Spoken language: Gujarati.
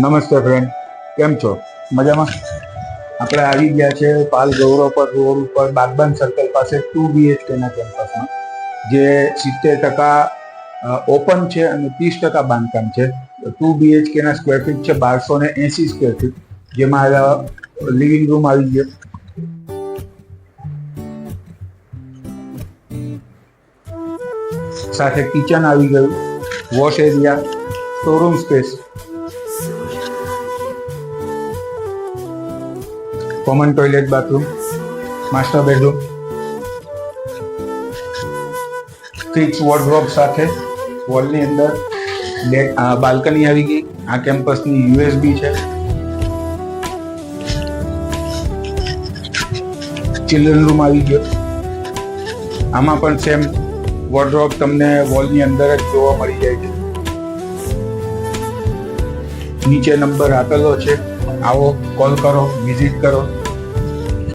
નમસ્તે ફ્રેન્ડ, કેમ છો? મજામાં? આપણે આવી ગયા છે પાલ ગૌરવ પર રોડ ઉપર બાગબાન સર્કલ પાસે 2 BHK ના કેમ્પસમાં, જે 70% ઓપન છે અને 30% બાંધકામ છે. 2 BHK ના સ્ક્વેર ફીટ છે 1280 સ્ક્વેર ફીટ, જેમાં લિવિંગ રૂમ આવી ગયો, સાથે કિચન આવી ગયું, wash area, storeroom space, common toilet, bathroom, master bedroom, fix wardrobe સાથે વોલની અંદર બાલ્કની આવી ગઈ. આ કેમ્પસની USB છે. ચિલ્ડ્રન રૂમ આવી ગયો. આમાં પણ સેમ વોર્ડરોબ તમને વોલની અંદર જ જોવા મળી જાય છે. નીચે નંબર આપેલો છે, આવો, કોલ કરો, વિઝિટ કરો.